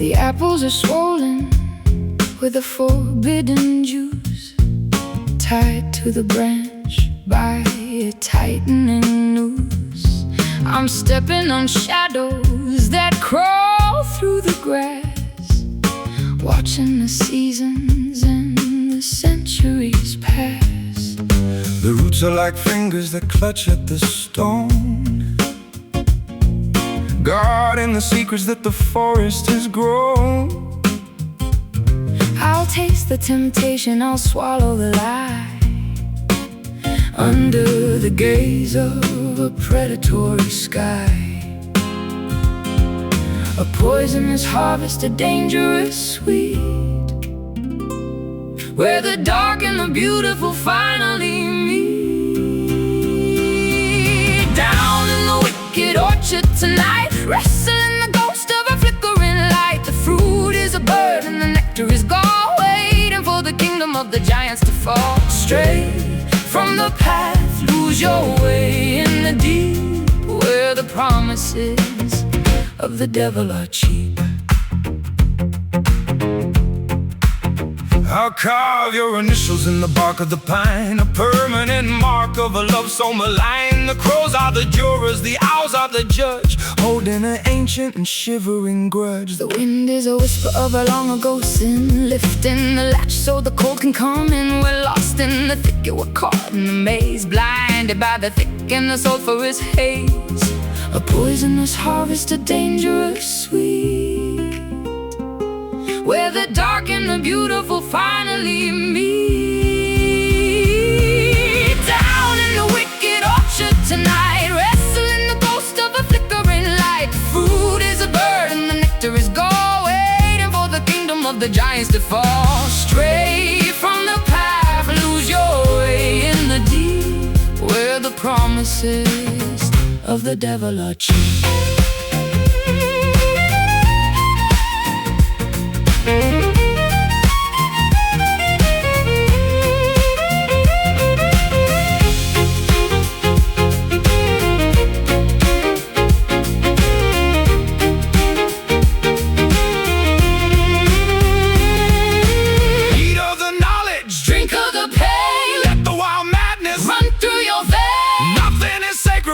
The apples are swollen with a forbidden juice, tied to the branch by a tightening noose. I'm stepping on shadows that crawl through the grass, watching the seasons and the centuries pass. The roots are like fingers that clutch at the stone, guarding the secrets that the forest has grown. I'll taste the temptation, I'll swallow the lie, under the gaze of a predatory sky. A poisonous harvest, a dangerous sweet, where the dark and the beautiful finally meet. Down in the wicked orchard tonight, wrestling the ghost of a flickering light. The fruit is a bird and the nectar is gall, waiting for the kingdom of the giants to fall. Stray from the path, lose your way in the deep, where the promises of the devil are cheap. I'll carve your initials in the bark of the pine, a permanent mark of a love so malign. The crows are the jurors, the owls are the judge, holding an ancient and shivering grudge. The wind is a whisper of a long ago sin, lifting the latch so the cold can come in. We're lost in the thicket, we're caught in the maze, blinded by the thick and the sulphurous haze. A poisonous harvest, a dangerous sweet, where the dark and the beautiful finally meet. Down in the wicked orchard tonight, wrestling the ghost of a flickering light. The fruit is a bird and the nectar is gold, waiting for the kingdom of the giants to fall. Stray from the path, lose your way in the deep, where the promises of the devil are cheap.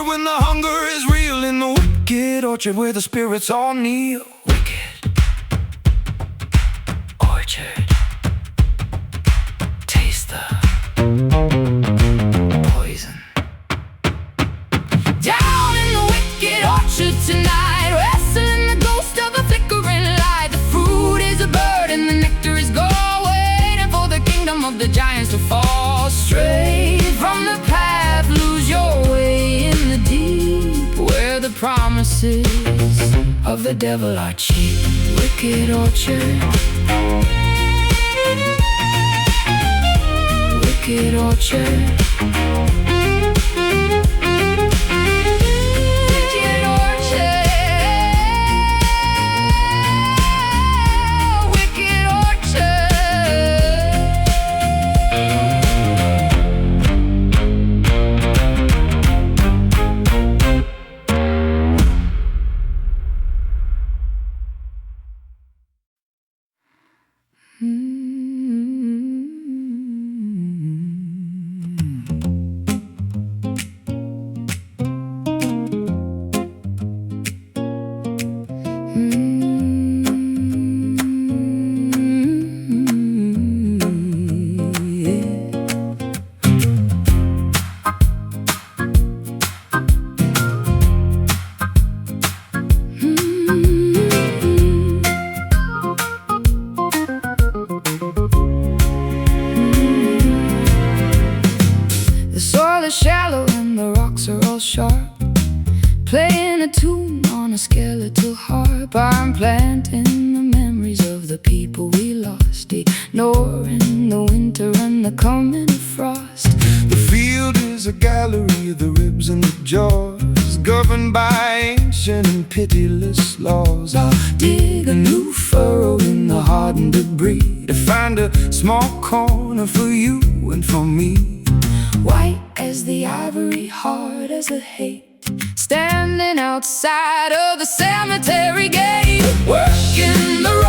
When the hunger is real in the wicked orchard where the spirits all kneel. Wicked orchard, taste the poison. Down in the wicked orchard tonight, wrestling the ghost of a flickering light. The fruit is a bird and the nectar is gold, waiting for the kingdom of the giants to fall. Straight from the path, lose your way in the deep, where the promises of the devil are cheap. Wicked orchard, wicked orchard. Shallow and the rocks are all sharp, playing a tune on a skeletal harp. I'm planting the memories of the people we lost, ignoring the winter and the coming frost. The field is a gallery of the ribs and the jaws, governed by ancient and pitiless laws. I'll dig a new furrow in the hardened debris to find a small corner for you and for me. White as the ivory, hard as the hate, standing outside of the cemetery gate, working the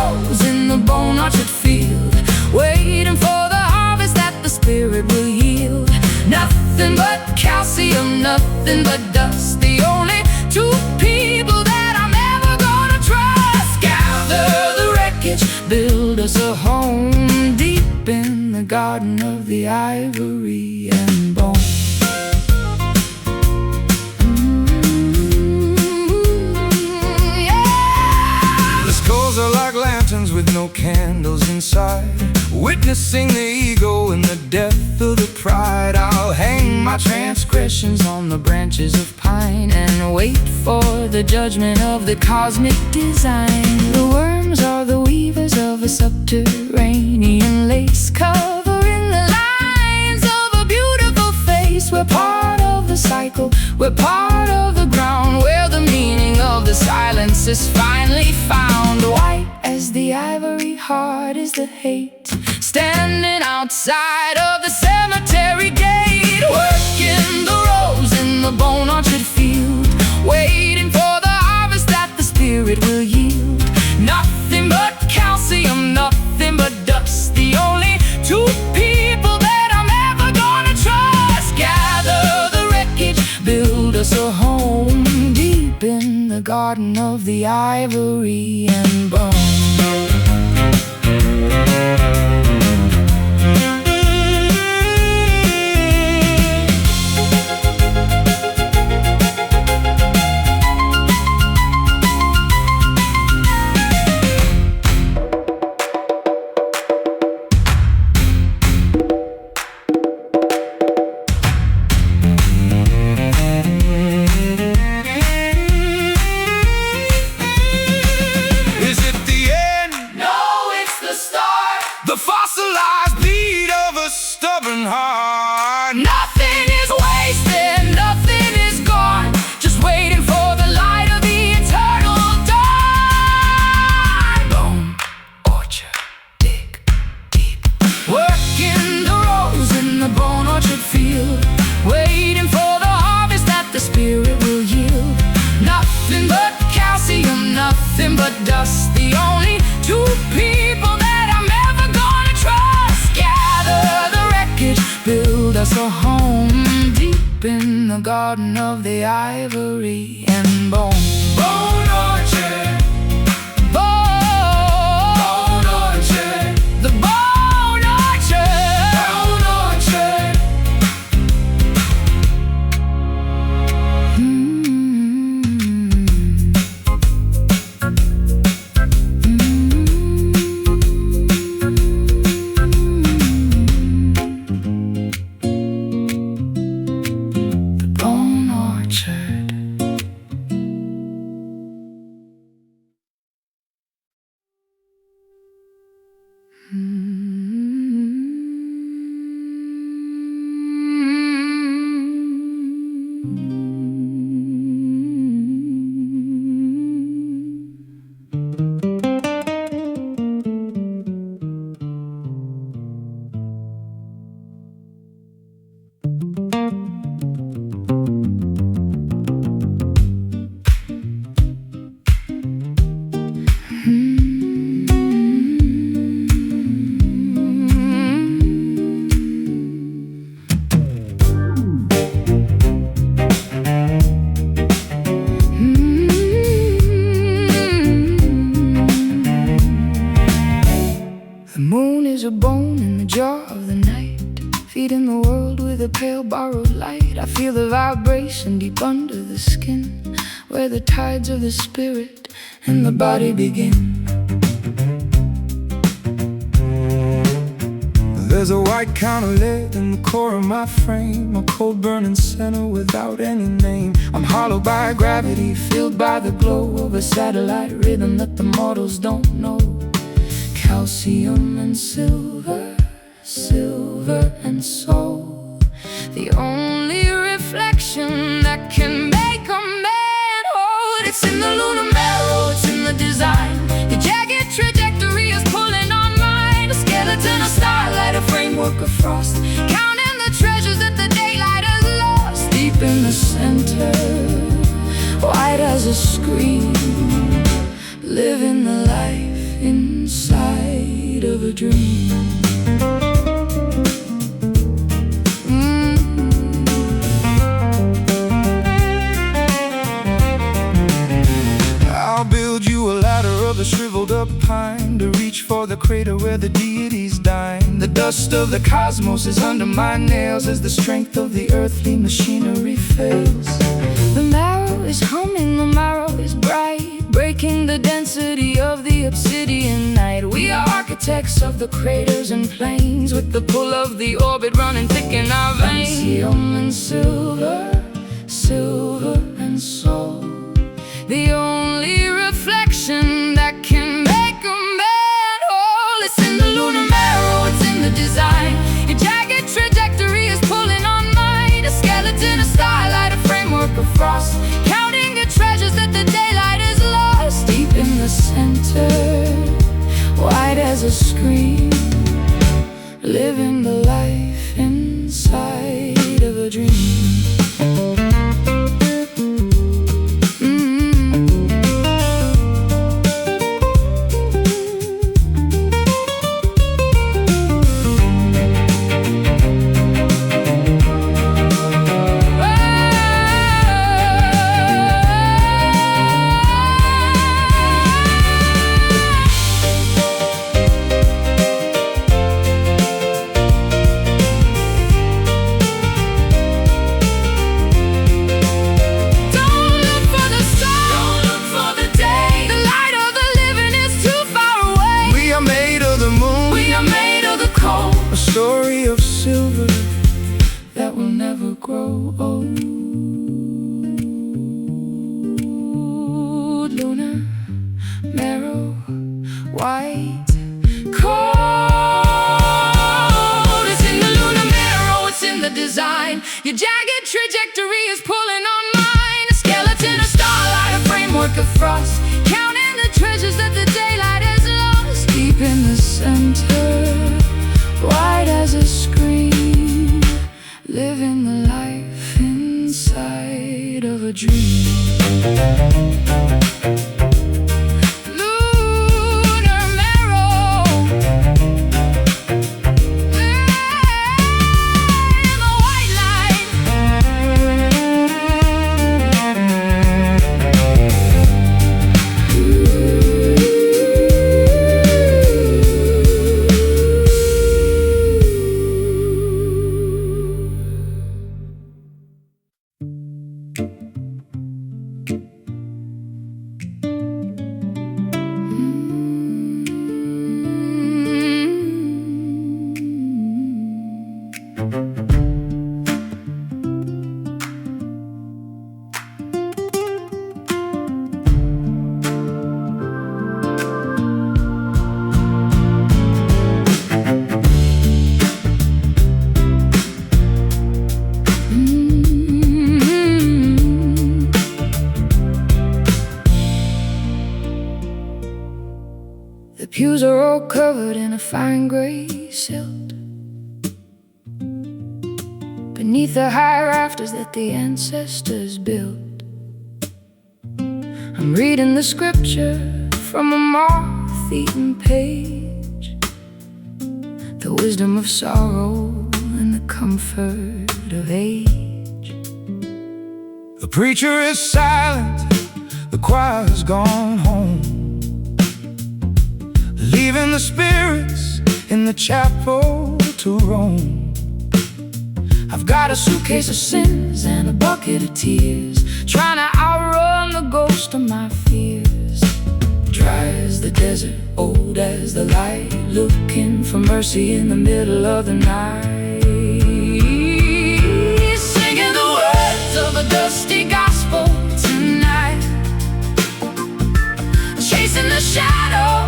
orchard field, waiting for the harvest that the Spirit will yield. Nothing but calcium, nothing but dust, the only two people that I'm ever gonna trust. Gather the wreckage, build us a home deep in the garden of the ivory and bone. Are like lanterns with no candles inside, witnessing the ego and the death of the pride. I'll hang my transgressions on the branches of pine and wait for the judgment of the cosmic design. The worms are the weavers of a subterranean lace, covering the lines of a beautiful face. We're part of the cycle, we're part of the ground, where the meaning of the silence is finally found. White as the ivory, hard is the hate, standing outside of the cemetery gate, working the rose in the bone orchard field, waiting for the harvest that the Spirit will yield. Nothing but calcium, nothing but dust, the only two people that I'm ever gonna trust. Gather the wreckage, build us a home deep in the garden of the ivory and bone. The fossilized beat of a stubborn heart. Nothing is wasted, nothing is gone, just waiting for the light of the eternal dawn. Bone orchard, dig deep, working the rose in the bone orchard field, waiting for the harvest that the Spirit will yield. Nothing but calcium, nothing but dust, the only two people that I'm ever gonna trust. Gather the wreckage, build us a home deep in the garden of the ivory and bone. bone orchard, Bone orchard, the bone orchard, bone orchard. feeding the world with a pale borrowed light. I feel the vibration deep under the skin, where the tides of the spirit and the body begin. There's a white counterlet in the core of my frame, a cold burning center without any name. I'm hollowed by gravity, filled by the glow of a satellite rhythm that the mortals don't know. Calcium and silver, silver and soul, the only reflection that can make a man whole. It's in the lunar marrow, it's in the design. The jagged trajectory is pulling on mine. A skeleton, a starlight, a framework of frost, counting the treasures that the daylight has lost. Deep in the center, white as a screen, living the life inside the shriveled up pine, to reach for the crater where the deities dine. The dust of the cosmos is under my nails as the strength of the earthly machinery fails. The marrow is humming, the marrow is bright, breaking the density of the obsidian night. We are architects of the craters and plains, with the pull of the orbit running thick in our veins. Vanadium and silver, silver and soul, the only reflection that can make a man whole. It's in the lunar marrow, it's in the design. Your jagged trajectory is pulling on mine. A skeleton, a starlight, a framework of frost, counting the treasures that the daylight is lost. Deep in the center, wide as a screen, living the life inside of a dream. Story of silver that will never grow old. Lunar marrow, white cold. It's in the lunar marrow, it's in the design. Your jagged trajectory is pulling on mine. A skeleton, a starlight, a framework of frost, counting the treasures that the daylight has lost. Deep in the center, wide as a screen, living the life inside of a dream. Lunar marrow, in the white light. The pews are all covered in a fine gray silt, beneath the high rafters that the ancestors built. I'm reading the scripture from a moth-eaten page, the wisdom of sorrow and the comfort of age. The preacher is silent, the choir's gone home, leaving the spirits in the chapel to roam. I've got a suitcase of sins and a bucket of tears, trying to outrun the ghost of my fears. Dry as the desert, old as the light, looking for mercy in the middle of the night. Singing the words of a dusty gospel tonight, chasing the shadow,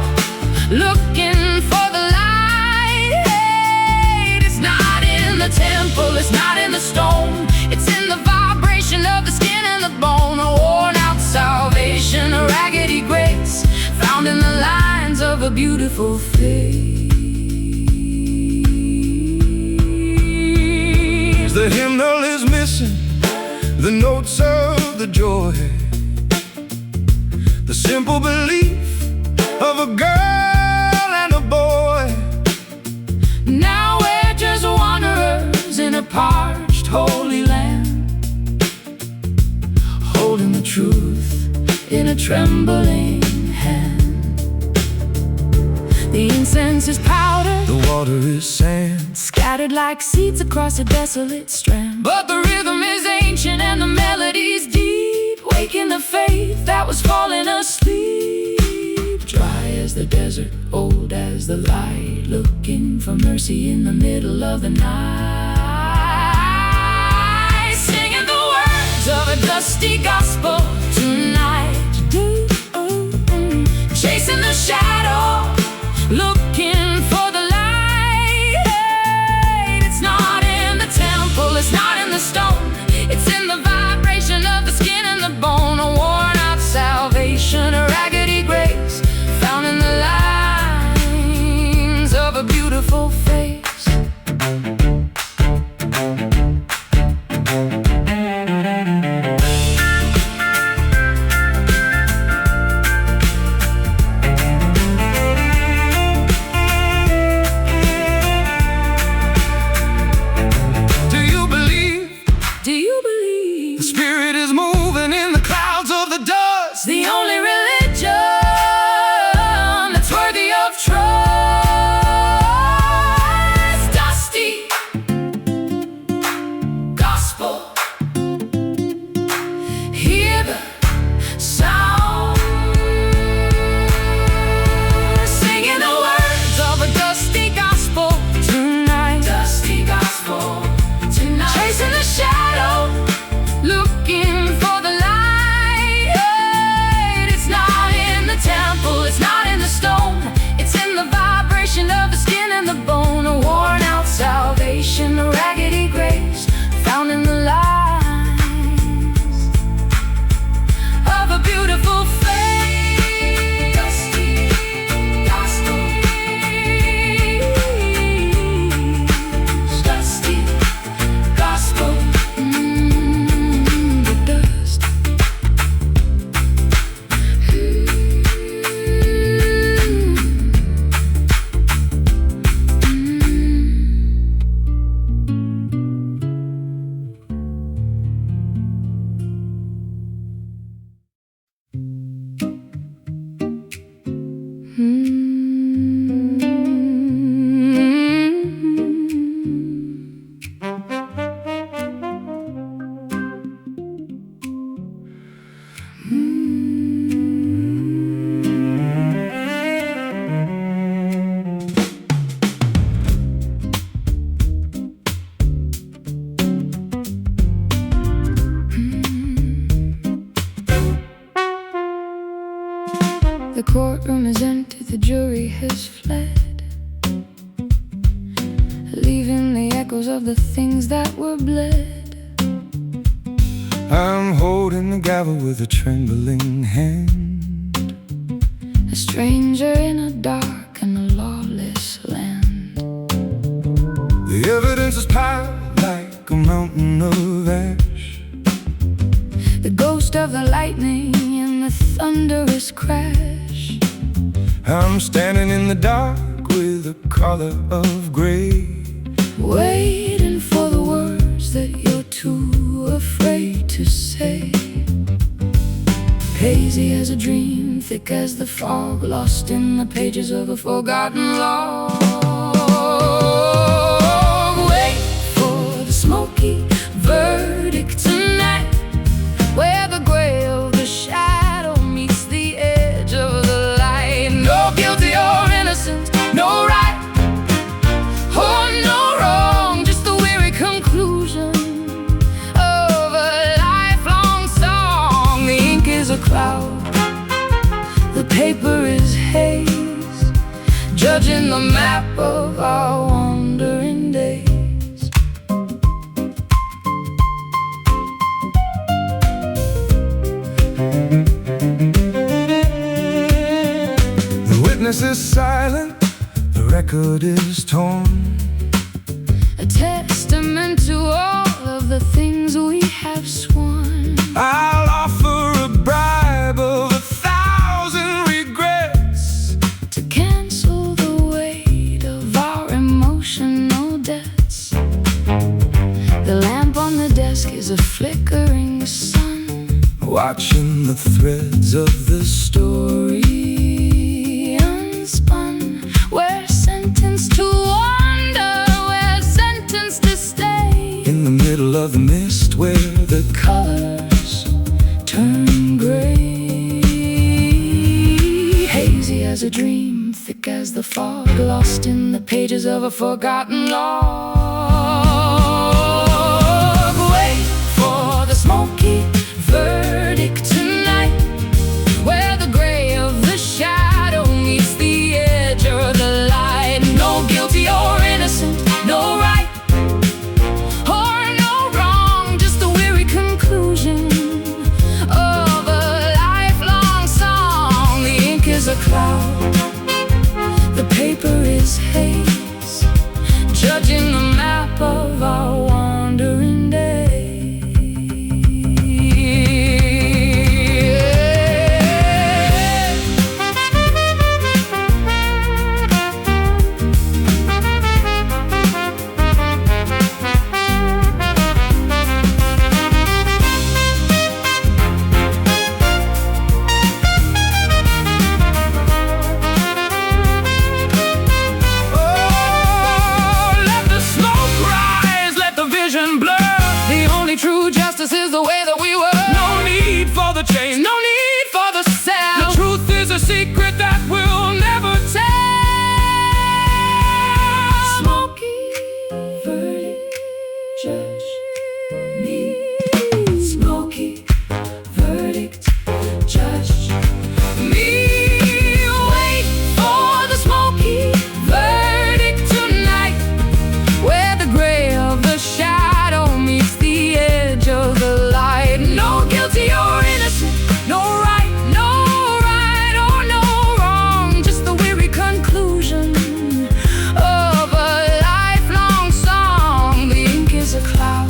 looking for the light. Hey, it's not in the temple, it's not in the stone, it's in the vibration of the skin and the bone. A worn out salvation, a raggedy grace, found in the lines of a beautiful face. The hymnal is missing the notes of the joy, the simple belief of a girl and a boy. Now we're just wanderers in a parched holy land, holding the truth in a trembling hand. The incense is powder, the water is sand, scattered like seeds across a desolate strand. But the rhythm is ancient and the melody's deep, waking the faith that was falling asleep. Dry as the desert, old as the light, looking for mercy in the middle of the night. Singing the words of a dusty gospel tonight. Chasing the shadow, looking for the light. It's not in the temple, it's not in the stone, it's in the vibration of the skin and the bone. A worn out salvation, a raggedy grace, found in the lines of a beautiful face. The only religion that's worthy of trust. Dusty gospel. Hear the sound, singing the words of a dusty gospel tonight. Dusty gospel tonight. Chasing the shadow, looking for the light. It's not in the stone, it's in the vibration of the skin and the bone. A worn out salvation, a raggedy grace, found in the lines of a beautiful face. Dusty gospel. Dusty gospel. The dust. The courtroom is empty, the jury has fled, leaving the echoes of the things that were bled. I'm holding the gavel with a trembling hand, a stranger in a dark and a lawless land. The evidence is piled like a mountain of ash, the ghost of the lightning and the thunderous crash. I'm standing in the dark with a color of gray, waiting for the words that you're too afraid to say. Hazy as a dream, thick as the fog, lost in the pages of a forgotten log. Wait for the smoky verdict tonight, where the gray of the shadow meets the edge of the light. No guilty or innocent, no right or no wrong, just the weary conclusion of a lifelong song. The ink is a cloud, the paper is haze, judging the map of our wandering days. The witness is silent, the record is torn, a testament to all of the things we have sworn. I'll offer a bribe of 1,000 regrets to cancel the weight of our emotional debts. The lamp on the desk is a flickering sun, watching the threads of the story unspun, as a dream, thick as the fog, lost in the pages of a forgotten log. Wait for the smoky verdict tonight, where the gray of the shadow meets the edge of the light. No guilty or innocent, no right or no wrong, just a weary conclusion of a lifelong song. The ink is a cloud, the paper is haze, judging the map of our wandering days. True justice is the way that we were. No need for the change, No need for the sound. the truth is a secret that we'll never tell. Smoky verdict, judge me. Smoky verdict, judge me. Wait for the smoky verdict tonight, where the gray of the shadow meets the edge of the light. No guilty or innocent, no right or no wrong, just the weary conclusion of a lifelong song. The ink is a cloud,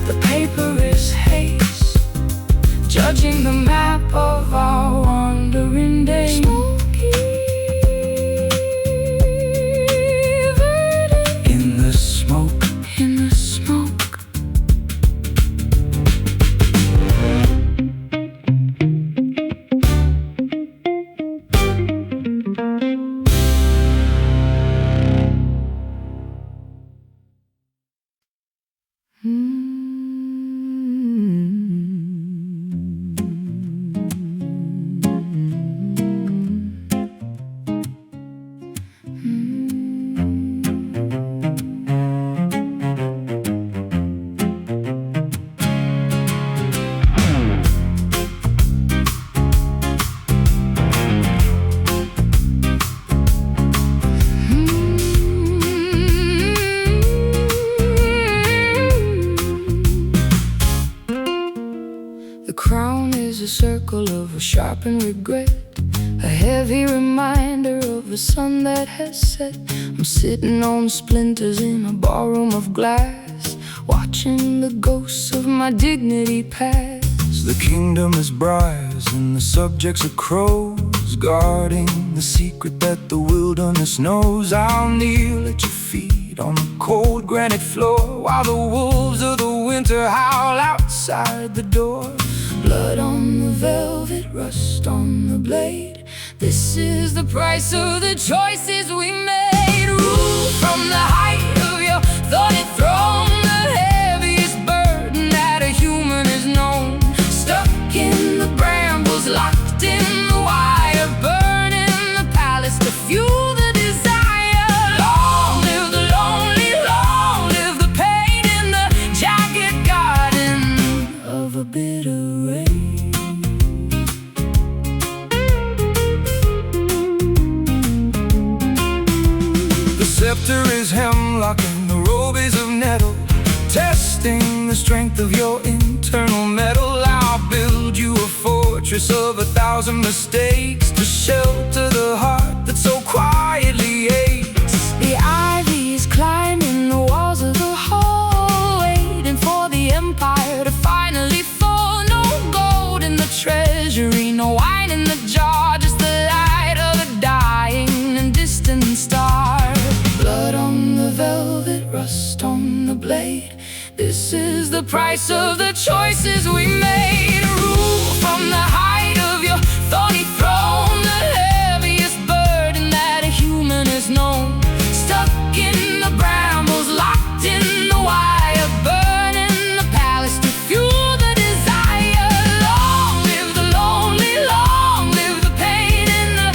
the paper is haze, judging the map of our wandering days. Smoky verdict In the smoke, in the smoke. The crown is a circle of a sharpened regret, a heavy reminder of the sun that has set. I'm sitting on splinters in a ballroom of glass, watching the ghosts of my dignity pass. the kingdom is briars and the subjects are crows, guarding the secret that the wilderness knows. I'll kneel at your feet on the cold granite floor, while the wolves of the winter howl outside the door. Blood on the velvet, rust on the blade. This is the price of the choices we made. Rule from the height of your thoughty throne, the heaviest burden that a human has known. Stuck in the brambles, locked in the wire, burning the palace to fuel the desire. Long live the lonely, long live the pain in the jagged garden of a bitter rain. The scepter is hemlock and the robe is of nettle, testing the strength of your internal metal. I'll build you a fortress of 1,000 mistakes to shelter the heart that so quietly aches. The ivy is climbing the walls of the hall, waiting for the empire to finally fall. No gold in the treasury, no wine in the jar, just the light of a dying and distant star. Blood on the velvet, rust on the blade. This is the price of the choices we made. Rule from the height of your thorny throne, the heaviest burden that a human has known. Stuck in the brambles, locked in the wire, burning the palace to fuel the desire. Long live the lonely, long live the pain in the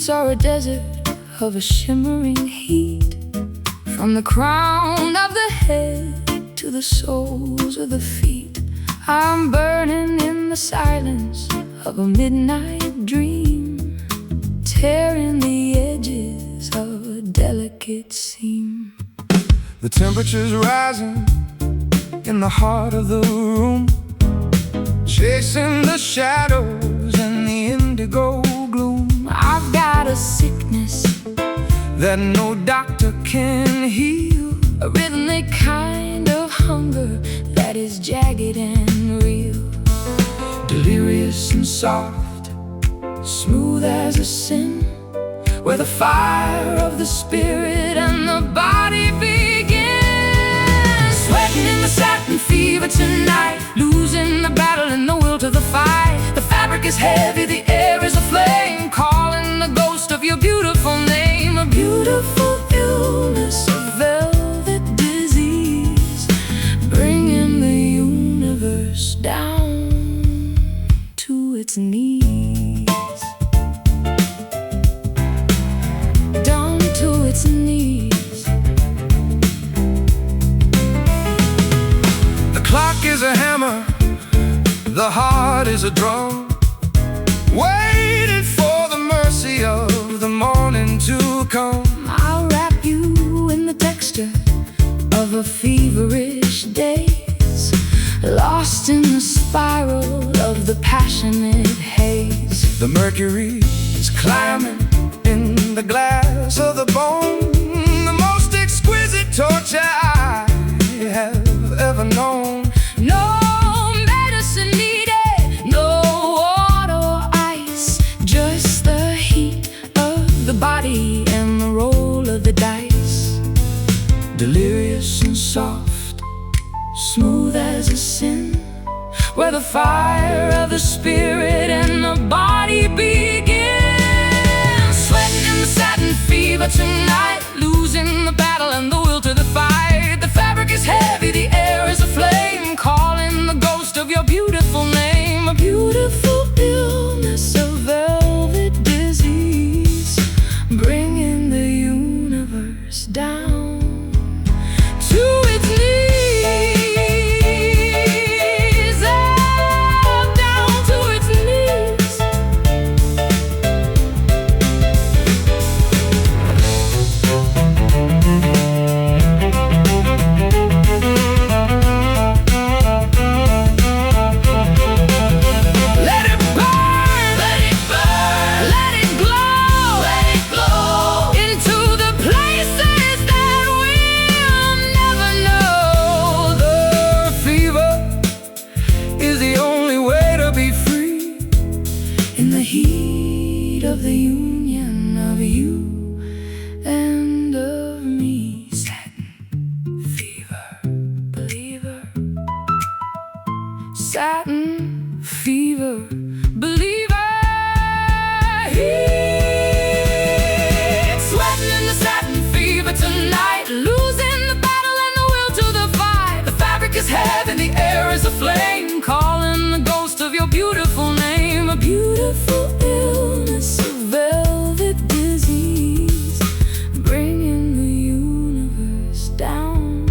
streets are a desert of a shimmering heat. From the crown of the head to the soles of the feet, I'm burning in the silence of a midnight dream, tearing the edges of a delicate seam. The temperature's rising in the heart of the room, chasing the shadows and the indigo gloom. I've got a sickness that no doctor can heal, a rhythmic kind of hunger that is jagged and real. delirious and soft, smooth as a sin, where the fire of the spirit and the body begins. Sweating in the satin fever tonight, losing the battle and the will to the fight. The fabric is heavy, the air is aflame, calling the ghost of your beautiful name. A beautiful illness, a velvet disease, bringing the universe down to its knees. Down to its knees. The clock is a hammer, the heart is a drum, waiting for the mercy of the morning to come. I'll wrap you in the texture of a feverish daze, lost in the spiral of the passionate haze. The mercury is climbing in the glass of the bone, the most exquisite torture I have ever known. No medicine needed, no water or ice, just the heat of the body and the roll of the dice. Delirious and soft, Smooth as a sin, where the fire of the spirit and the body begins. Sweating in the satin fever tonight, losing the battle and the will to the fight. The fabric is heavy, the air is aflame, calling the ghost of your beautiful name. A beautiful illness, a velvet disease, bringing the universe down to its knees. Of the union of you and of me. Satin fever, believer. Satin fever, believer. Heat. Sweating in the satin fever tonight, losing the battle and the will to the fight. The fabric is heavy, the air is aflame, calling the ghost of your beautiful name. A beautiful illness, a velvet disease, bringing the universe down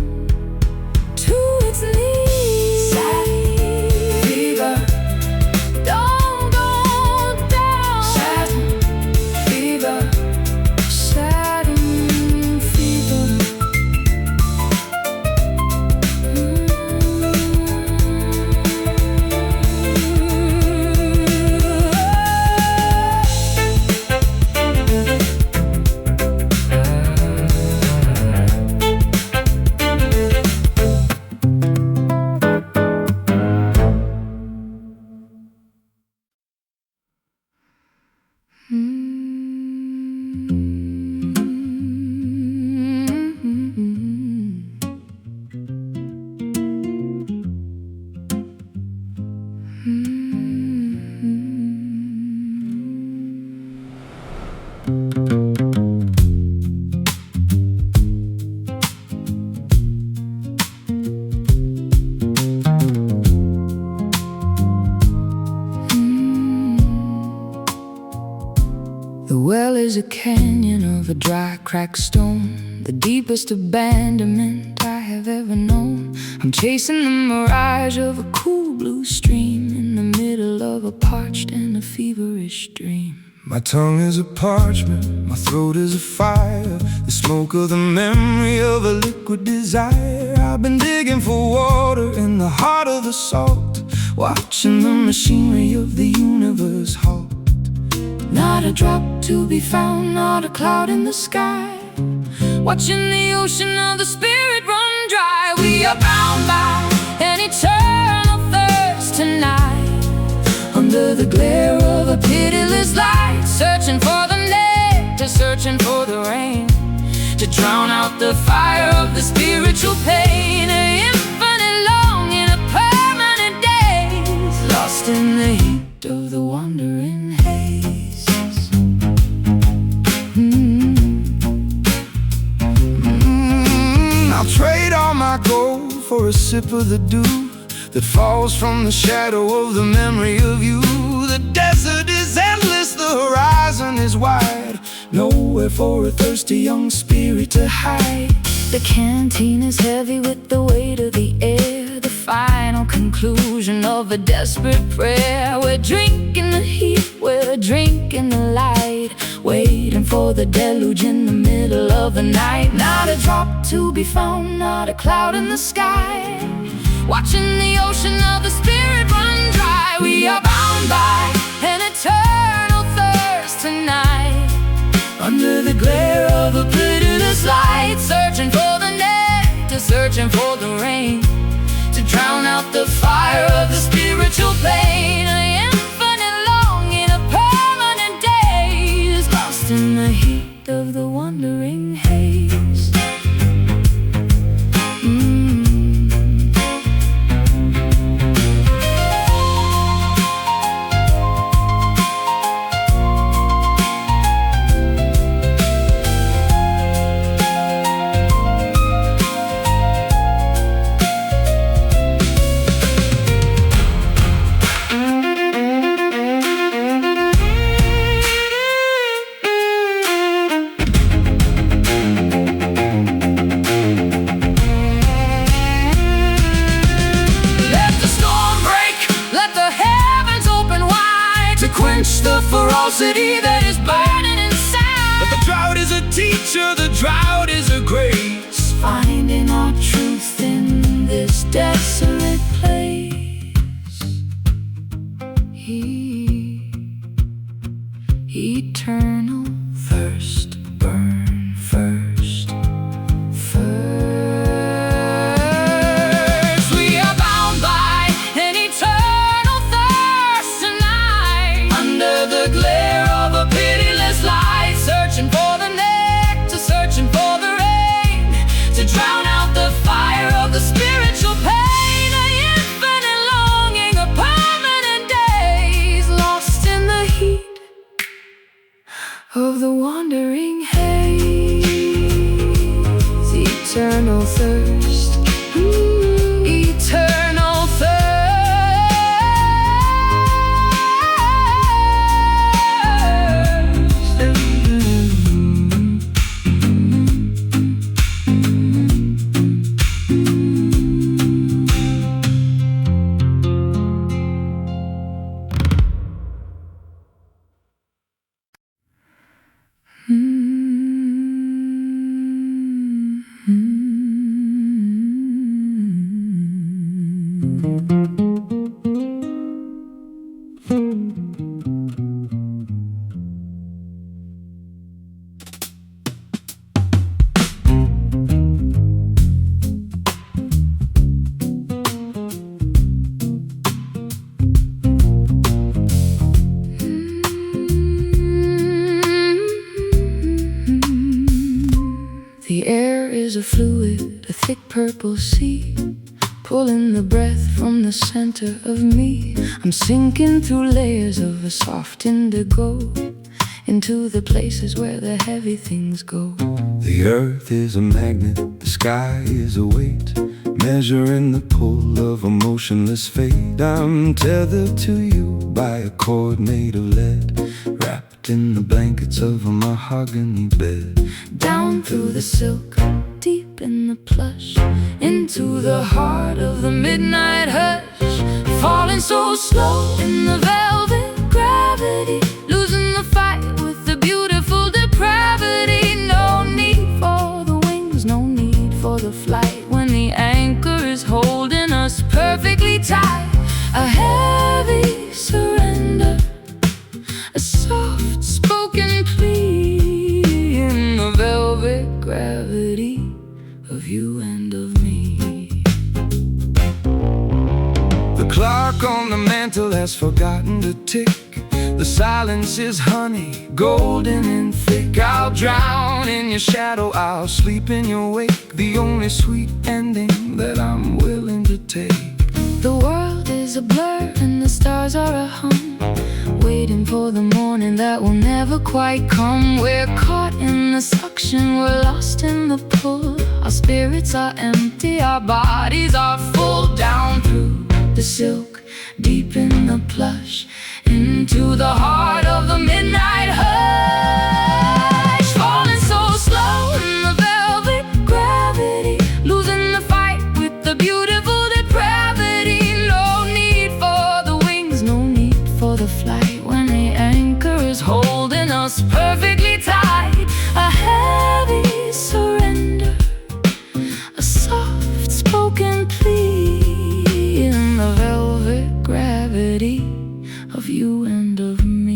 to its knees. Satin fever, don't go down. Satin fever, satin fever. well is a canyon of a dry, cracked stone, the deepest abandonment I have ever known. I'm chasing the mirage of a cool blue stream in the middle of a parched and a feverish dream. My tongue is a parchment, my throat is a fire, the smoke of the memory of a liquid desire. I've been digging for water in the heart of the salt, watching the machinery of the universe halt. Not a drop to be found, not a cloud in the sky, watching the ocean of the spirit run dry. We are bound by an eternal thirst tonight, under the glare of a pitiless light, searching for the nectar, searching for the rain, to drown out the fire of the spiritual pain. An infinite longing, a permanent daze, lost in the heat of the wandering haze. I'll trade all my gold for a sip of the dew that falls from the shadow of the memory of you. The desert is endless, the horizon is wide, nowhere for a thirsty young spirit to hide. The canteen is heavy with the weight of the air, the final conclusion of a desperate prayer. We're drinking the heat, we're drinking the light, waiting for the deluge in the middle of the night. Not a drop to be found, not a cloud in the sky, watching the ocean of the spirit run dry. We are bound by an eternal thirst tonight, under the glare of a pitiless light, searching for the nectar, searching for the rain, to drown out the fire of the spiritual pain. An infinite longing, a permanent daze, lost in the heat of the wandering haze. The ferocity that is burning inside. But the drought is a teacher, the drought is a grace, finding our truth in this desolate place. Eternal thirst, burn first, first. We are bound by an eternal thirst tonight, under the glare of a pitiless light, searching for the nectar, searching for the rain, to drown out the fire of the spiritual pain. An infinite longing, a permanent daze, lost in the heat of the wandering haze. Eternal thirst, eternal thirst. The air is a fluid, a thick purple sea, pulling the breath from the center of me. I'm sinking through layers of a soft indigo, into the places where the heavy things go. The earth is a magnet, the sky is a weight, measuring the pull of a motionless fate. I'm tethered to you by a cord made of lead, wrapped in the blankets of a mahogany bed. Down through the silk, deep in the plush, into the heart of the midnight hush. Falling so slow in the velvet gravity, losing the fight with the beautiful depravity. No need for the wings, no need for the flight, when the anchor is holding us perfectly tight. A heavy surrender, a soft-spoken plea in the velvet gravity of you and of me. The clock on the mantle has forgotten to tick. The silence is honey, golden and thick. I'll drown in your shadow, I'll sleep in your wake, the only sweet ending that I'm willing to take. The world is a blur and the stars are a hum, waiting for the morning that will never quite come. We're caught in the suction, we're lost in the pull. Our spirits are empty, our bodies are full. Down through the silk, deep in the plush, into the heart of the midnight hush. Falling so slow in the velvet gravity, losing the fight with the beautiful depravity. No need for the wings, no need for the flight, when the anchor is holding us perfectly tight. A heavy surrender, a soft-spoken plea in the velvet gravity of you and of me.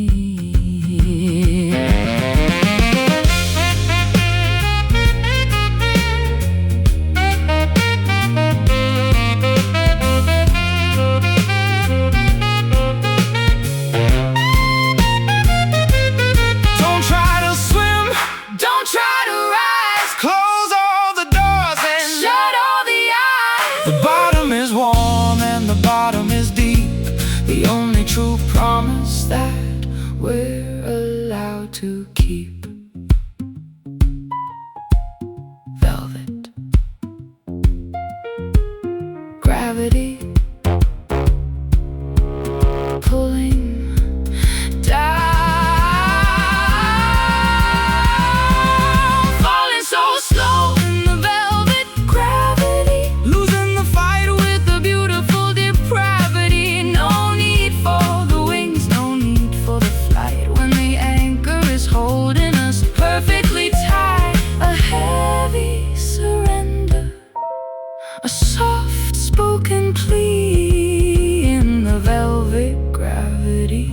Don't try to swim, Don't try to rise, close all the doors and shut all the eyes. the bottom is warm and the bottom is deep, the only true promise that We're allowed to keep. Velvet gravity pulling down, falling so slow in the velvet gravity, losing the fight with with the beautiful depravity. No need for the wings, no need for the flight, when the anchor is holding us perfectly tight. A heavy surrender, a soft-spoken plea in the velvet gravity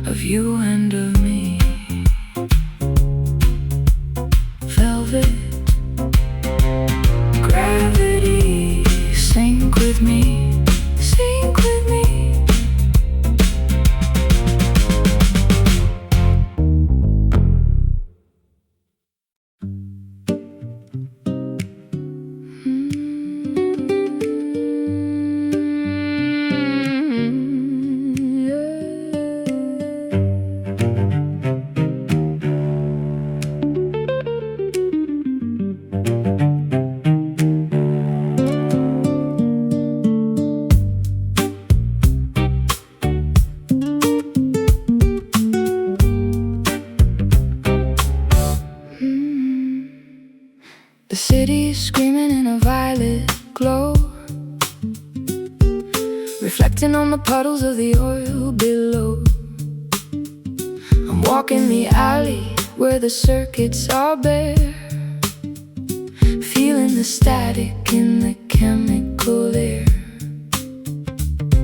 of you and of me. Velvet gravity, sink with me, sink with me. The city's screaming in a violet glow, reflecting on the puddles of the oil below. I'm walking the alley where the circuits are bare, feeling the static in the chemical air.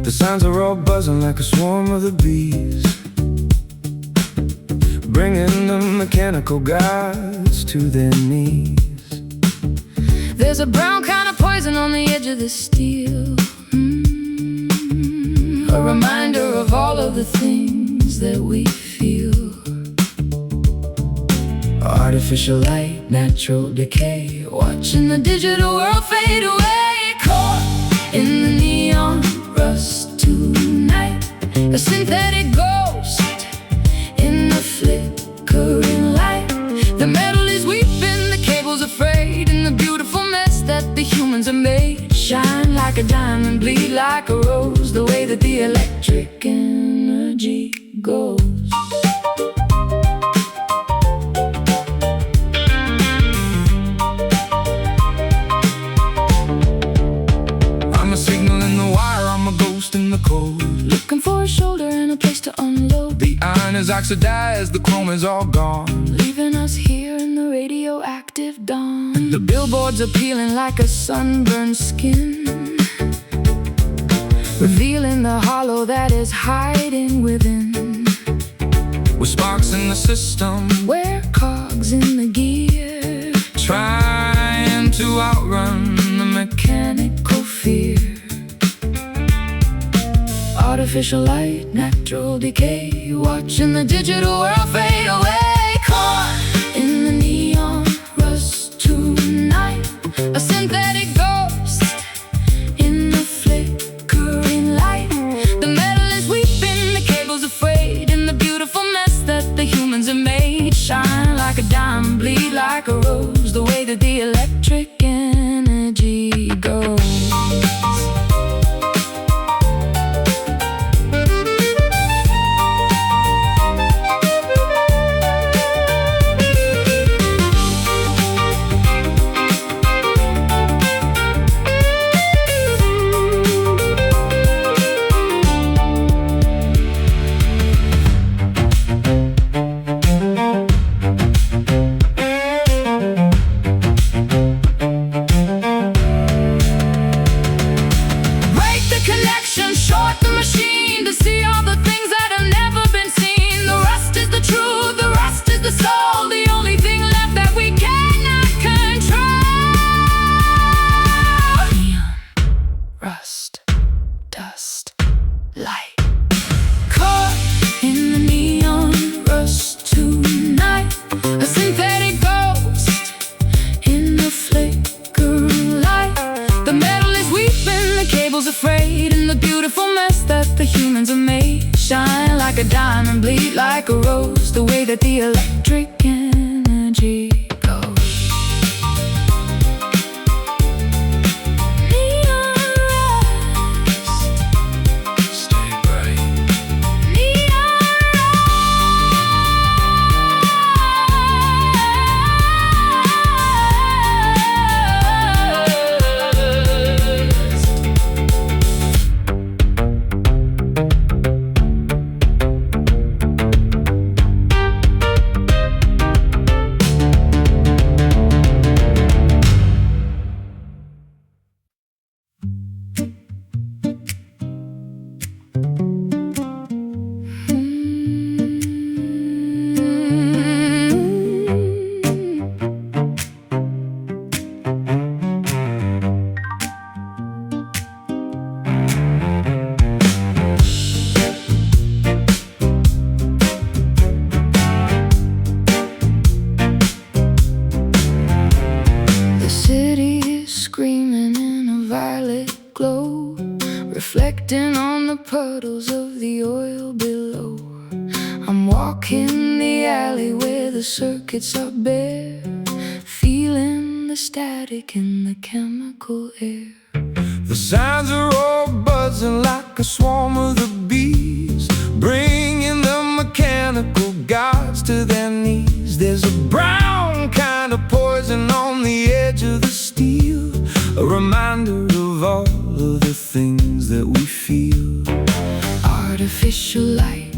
The sounds are all buzzing like a swarm of the bees, bringing the mechanical gods to their knees. There's a brown kind of poison on the edge of the steel, a reminder of all of the things that we feel. Artificial light, natural decay, watching the digital world fade away. Caught in the neon rust tonight, a synthetic ghost in the flickering light. The metal is weeping, the cable's afraid, and the beautiful mess that the humans have made. Shine like a diamond, bleed like a rose, the way that the electric energy goes. I'm a signal in the wire, I'm a ghost in the cold, Looking for a shoulder and a place to unload. the iron is oxidized, the chrome is all gone, Leaving us here in the radioactive dawn. The billboards are peeling like a sunburned skin, revealing the hollow that is hiding within. with sparks in the system, We're cogs in the gear, trying to outrun the mechanical fear. Artificial light, natural decay, watching the digital world fade away. Caught in the neon rust tonight, a synthetic ghost in the flickering light. The metal is weeping, the cable's afraid, in the beautiful mess that the humans have made. Shine like a diamond, bleed like a rose, the way that the electric energy goes. Short the machine to see all the things that have never been seen. The rust is the truth, the rust is the soul, the only thing left that we cannot control. Neon, rust, dust, light. Caught in the neon rust tonight, a synthetic ghost in the flickering light. The metal is weeping, the cable's afraid, in the beautiful mess that the humans have made. Shine like a diamond, bleed like a rose, the way that the electric energy goes. Neon rust, stay bright. neon rust. Screaming in a violet glow, reflecting on the puddles of the oil below. I'm walking the alley where the circuits are bare, feeling the static in the chemical air. The sounds are all buzzing like a swarm of the bees, bringing the mechanical gods to their knees. There's a brown kind of poison on the edge of the steel, a reminder of all of the things that we feel. Artificial light,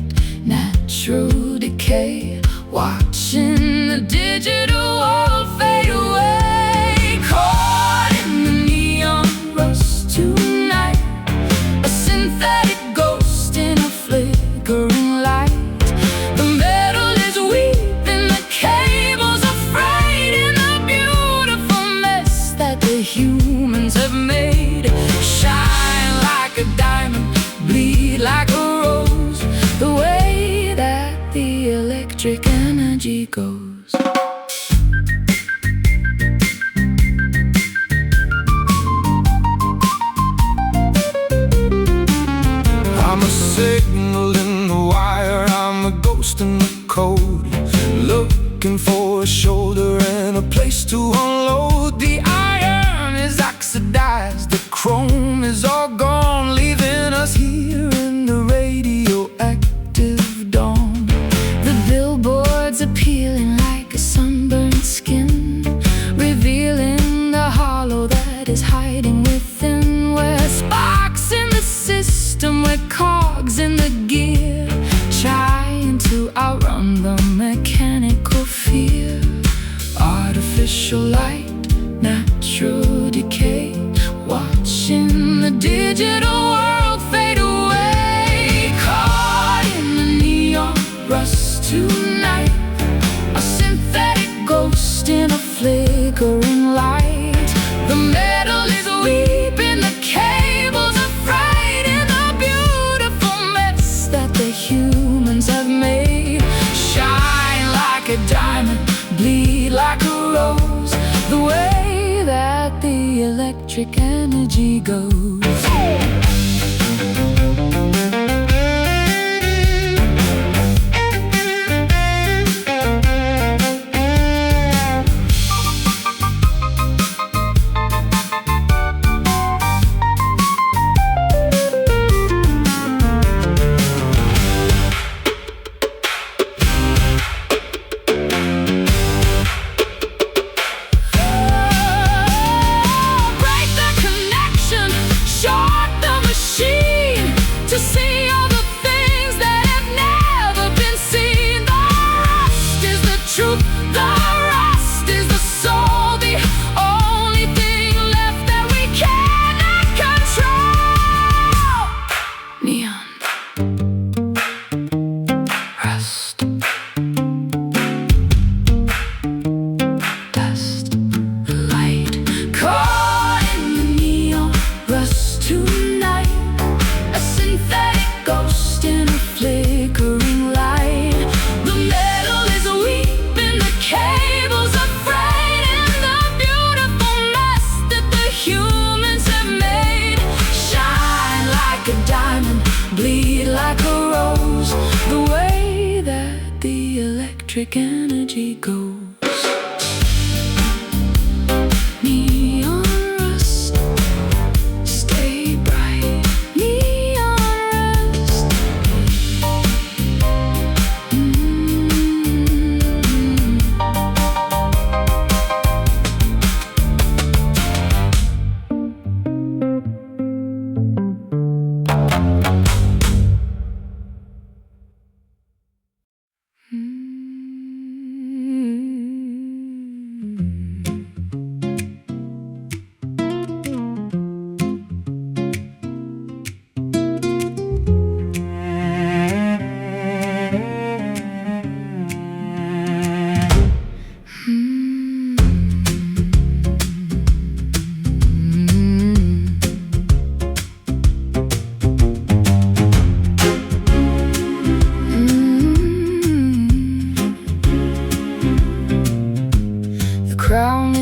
natural decay, watching the digital world fade away. Caught in the neon rust tonight, a synthetic ghost in a flickering light. The metal is weeping, the cable's afraid, in the beautiful mess that the humans have made. Shine like a diamond, bleed like a rose, the way that the electric energy goes. I'm a signal in the wire, I'm a ghost in the code, looking for a shoulder and a place to unload. The iron is oxidized, the chrome humans have made. Shine like a diamond, bleed like a rose, the way that the electric energy goes. Bleed like a rose, the way that the electric energy goes. Neon rust, stay bright. Neon rust.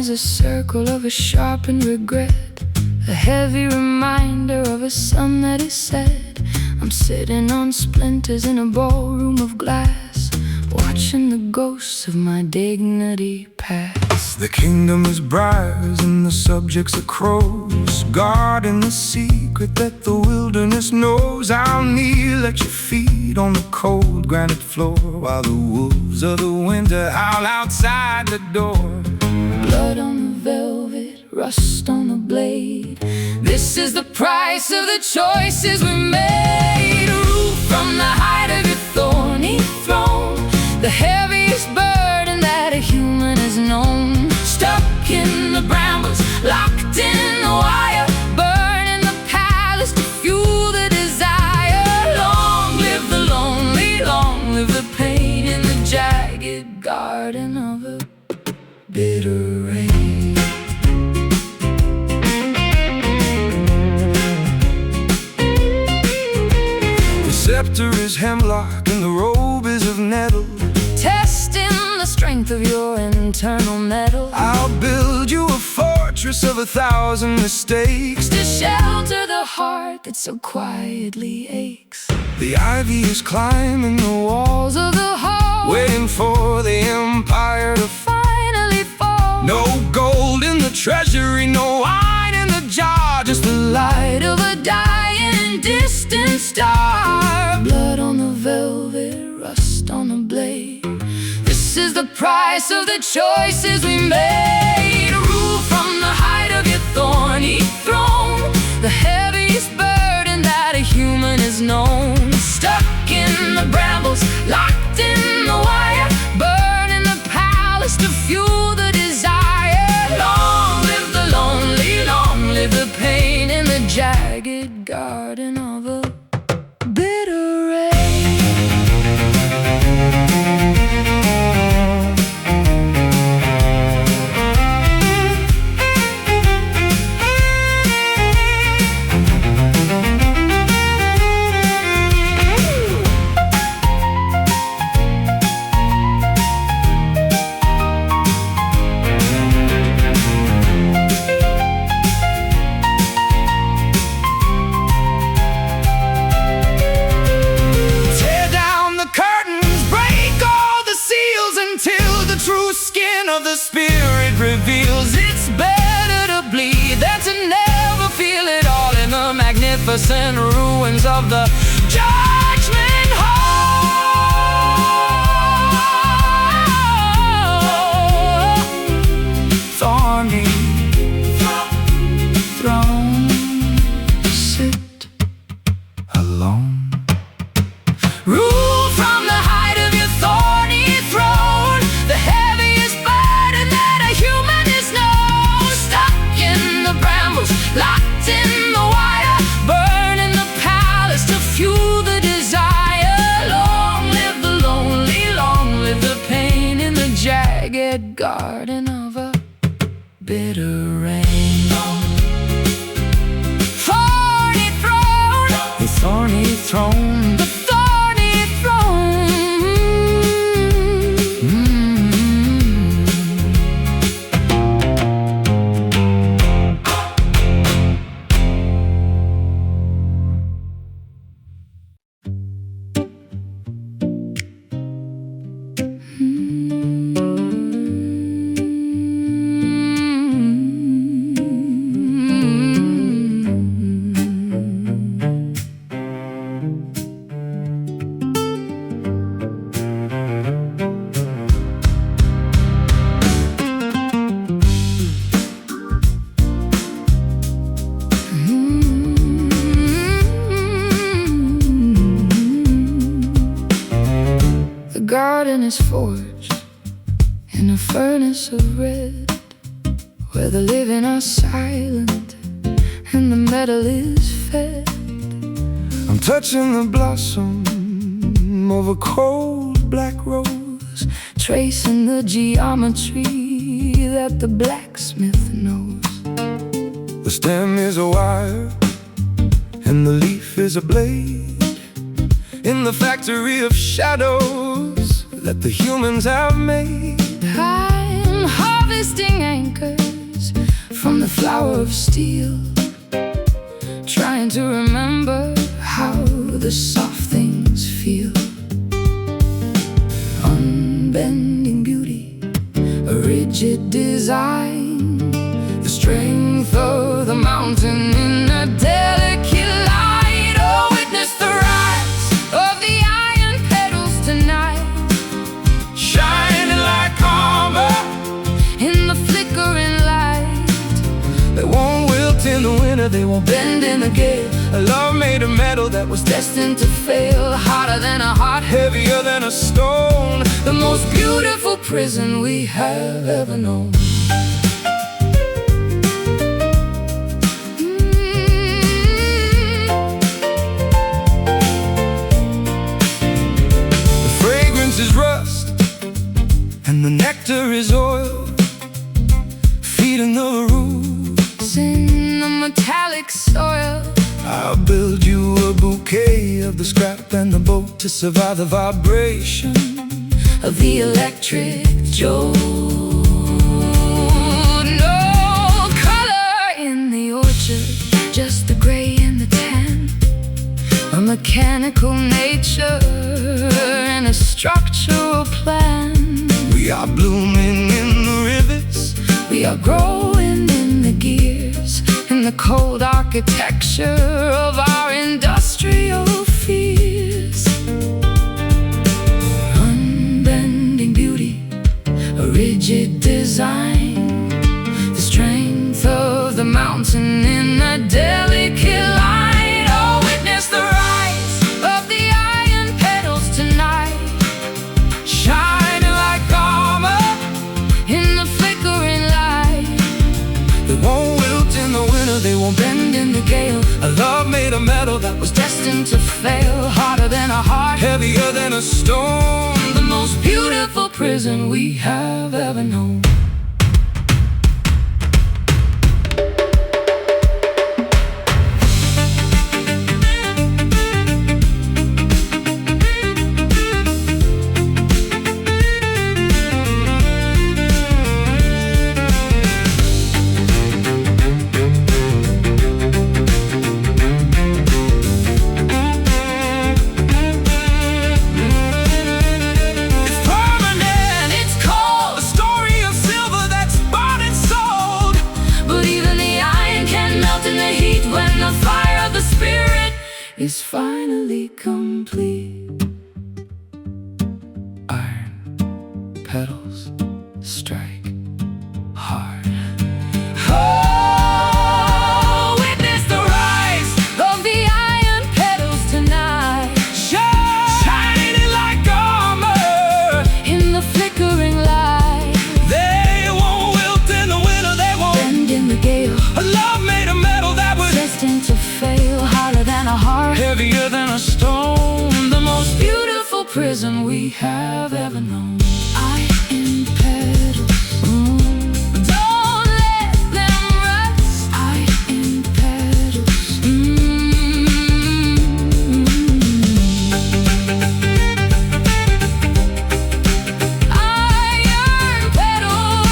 A circle of a sharpened regret, a heavy reminder of a sun that is set. I'm sitting on splinters in a ballroom of glass, watching the ghosts of my dignity pass. The kingdom is briars and the subjects are crows, guarding the secret that the wilderness knows. I'll kneel at your feet on the cold granite floor, while the wolves of the winter howl outside the door. Blood on the velvet, rust on the blade. This is the price of the choices we made. A roof from the height of your thorny throne, the heaviest burden that a human has known. Stuck in the brambles, locked in the wire, burning the palace to fuel the desire. Long live the lonely, long live the pain in the jagged garden of a bitter rain. The scepter is hemlock and the robe is of nettle, testing the strength of your internal metal. I'll build you a fortress of 1,000 mistakes, to shelter the heart that so quietly aches. The ivy is climbing the walls of the hall, waiting for the empire to finally fall. No gold in the treasury, no wine in the jar, just the light of a dying distant star. Blood on the velvet, rust on the blade. This is the price of the choices we made. Rule from the height of your thorny throne, the heaviest burden that a human has known. Stuck in the brambles, locked in the wire, burning the palace to fuel the desire. Long live the lonely, long live the pain in the jagged garden of a bitter rain. spirit reveals. It's better to bleed than to never feel it all in the magnificent ruins of the Judgment Hall. Thorny throne, sit alone. Rule from the height of your thorny throne, the heaviest burden that a human is known. Stuck in the brambles, locked in the wire, burn in the palace to fuel the desire. Long live the lonely, long live the pain in the jagged garden of a bitter rain. Thorny throne, the thorny throne, the thorny throne. The garden is forged in a furnace of red, where the living are silent and the metal is fed. I'm touching the blossom of a cold black rose, tracing the geometry that the blacksmith knows. The stem is a wire and the leaf is a blade, in the factory of shadows that the humans have made. I'm harvesting anchors from the flower of steel, trying to remember how the soft things feel. Unbending beauty, a rigid design, the strength of the mountain in a delicate light. Oh, witness the rise of the iron petals tonight, shining like armor in the flickering light. They won't wilt in the winter, they won't bend in the gale. A love made of metal that was destined to fail, hotter than a heart, heavier than a stone. The most beautiful prison we have ever known. The fragrance is rust and the nectar is oil, feeding the roots in the metallic soil. I'll build you a bouquet of the scrap and the boat to survive the vibration of the electric jolt. No color in the orchard, just the gray and the tan, a mechanical nature and a structural plan. We are blooming in the rivets, we are growing in the gears, in the cold architecture of our industrial fears. Unbending beauty, a rigid design, the strength of the mountain in a delicate light. Oh, witness the rise of the iron petals tonight, shining like armor in the flickering light. They won't wilt in the winter, they won't bend in the gale. A love made of metal that was destined to fail, hotter than a heart, heavier than a stone. The most beautiful prison we have ever known. It's permanent, it's called the story of silver petals strike hard. Oh, witness the rise of the iron petals tonight, Shining like armor in the flickering light. They won't wilt in the winter, they won't Bend in the gale, A love made of metal that was destined to fail, harder than a heart, heavier than a stone. the most beautiful prison we have ever known. Iron petals, don't let them rust. Iron petals, iron petals,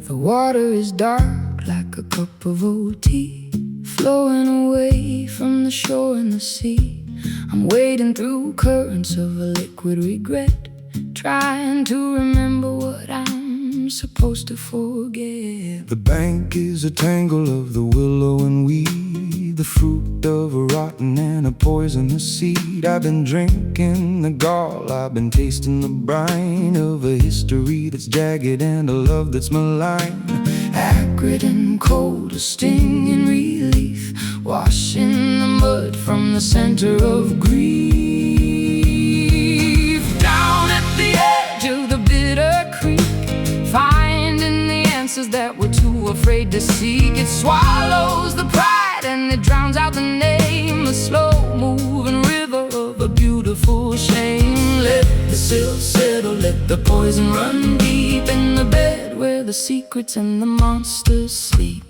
The water is dark like a cup of old tea, flowing away from the shore and the sea. I'm wading through currents of a liquid regret, trying to remember what I'm supposed to forget. The bank is a tangle of the willow and weed, the fruit of a rotten and a poisonous seed. I've been drinking the gall, I've been tasting the brine of a history that's jagged and a love that's malign. Acrid and cold, a sting in relief, washing the mud from the center of grief. Down at the edge of the bitter creek, finding the answers that we're too afraid to seek. It swallows the pride and it drowns out the name, a slow-moving river of a beautiful shame. Let the silt settle, let the poison run deep in the bed where the secrets and the monsters sleep.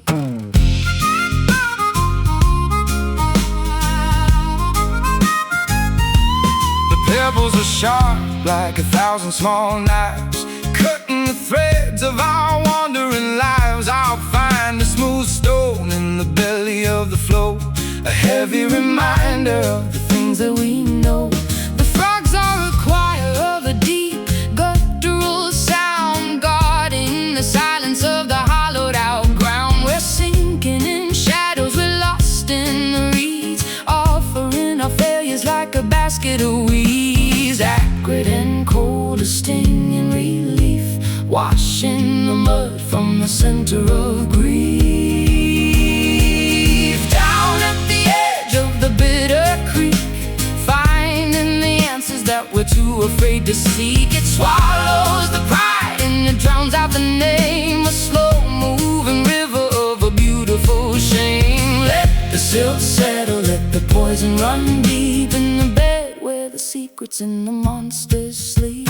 The pebbles are sharp like 1,000 small knives, cutting the threads of our wandering lives. I'll find a smooth stone in the belly of the flow, a heavy reminder of the things that we know. The frogs are a choir of a deep, guttural sound, guarding the silence of the hollowed out ground. We're sinking in shadows, we're lost in the reeds, offering our failures like a basket of weeds. Acrid and cold, a sting in relief, washing the mud from the center of grief. Down at the edge of the bitter creek, finding the answers that we're too afraid to seek. It swallows the pride and it drowns out the name, a slow-moving river of a beautiful shame. Let the silt settle, let the poison run deep in the bed where the secrets and the monsters sleep.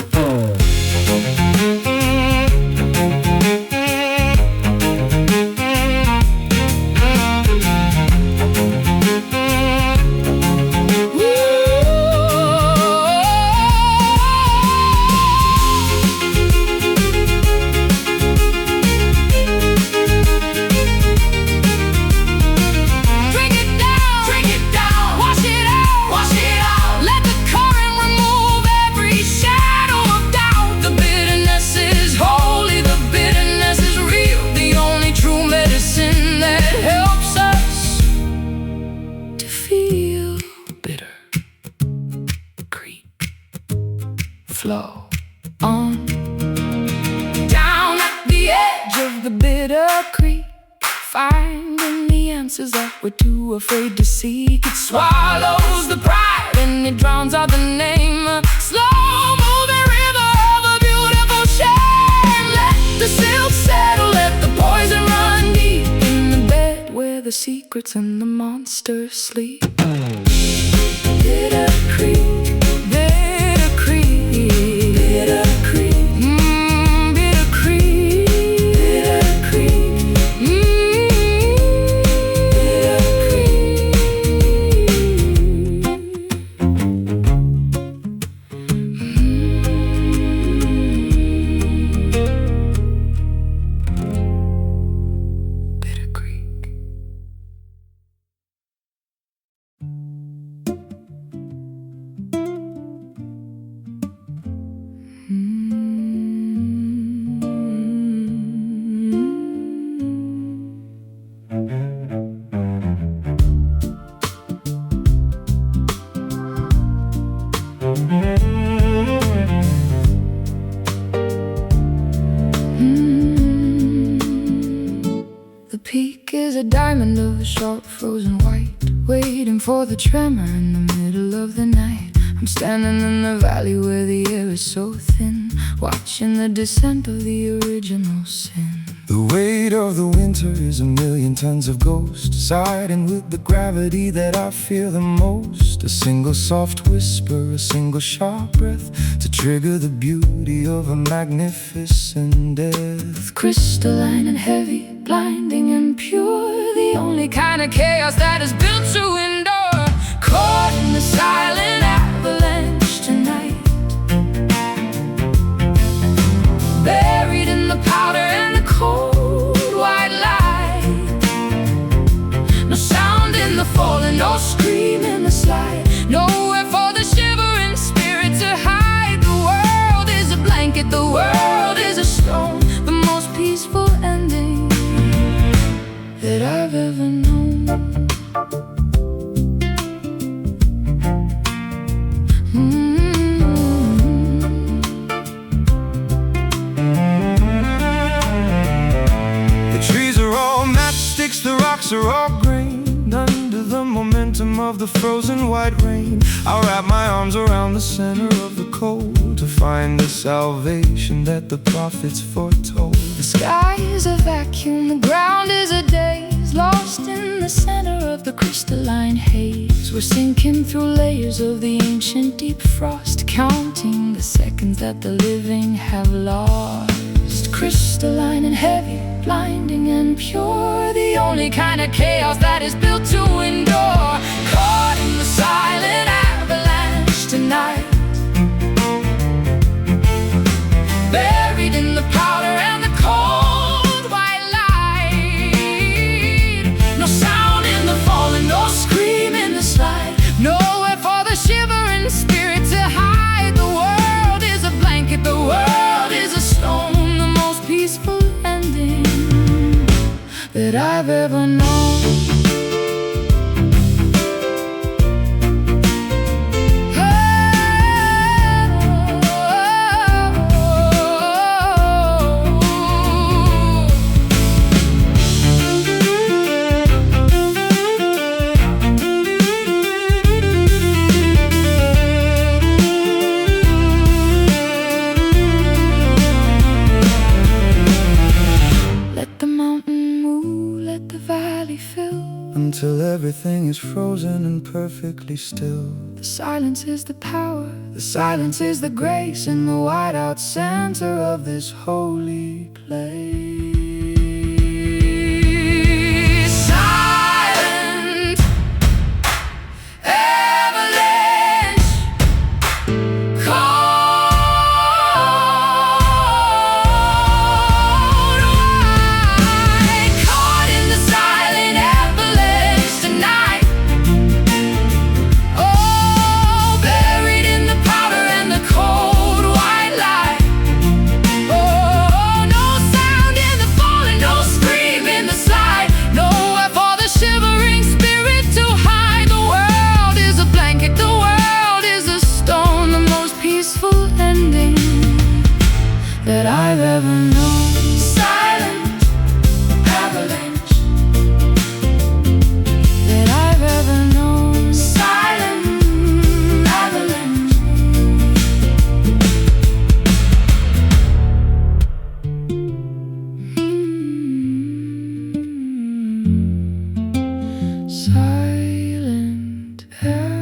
Flow on down at the edge of the bitter creek, finding the answers that we're too afraid to seek. It swallows the pride and it drowns out the name, a slow-moving river of a beautiful shame. Let the silt settle, let the poison run deep in the bed where the secrets and the monsters sleep. Bitter creek, bitter creek, bitter creek, bitter creek, bitter creek. a diamond of a sharp frozen white, waiting for the tremor in the middle of the night. I'm standing in the valley where the air is so thin, watching the descent of the original sin. The weight of the winter is 1,000,000 tons of ghost, siding with the gravity that I fear the most. A single soft whisper, a single sharp breath, to trigger the beauty of a magnificent death. Crystalline and heavy, blinding and pure, the only kind of chaos that is built to endure. Caught in the silent avalanche tonight, buried in the powder and the cold white light. No sound in the falling, no scream in the slide, nowhere for the shivering spirit to hide. The world is a blanket, the world is a stone, the most peaceful ending that I've ever known. The rocks are all grained under the momentum of the frozen white rain. I'll wrap my arms around the center of the cold to find the salvation that the prophets foretold. The sky is a vacuum, the ground is a daze, lost in the center of the crystalline haze. We're sinking through layers of the ancient deep frost, counting the seconds that the living have lost. Crystalline and heavy, blinding and pure, the only kind of chaos that is built to endure. Caught in the silent avalanche tonight, buried in the powder and the cold white light. No sound in the falling, no scream in the slide, nowhere for the shivering spirit to hide. The world is a blanket, the world is a stone, peaceful ending that I've ever known. Until everything is frozen and perfectly still. The silence is the power, the silence is the grace, in the white-out center of this holy place. Silent avalanche, cold white, caught in the silent avalanche tonight. Oh, buried in the powder and the cold white light. Oh, no sound in the falling, no scream in the slide, nowhere for the shivering spirit to hide. The world is a blanket, the world is a stone, the most peaceful ending that I've ever known. Silent avalanche that I've ever known. Silent avalanche. Silent avalanche.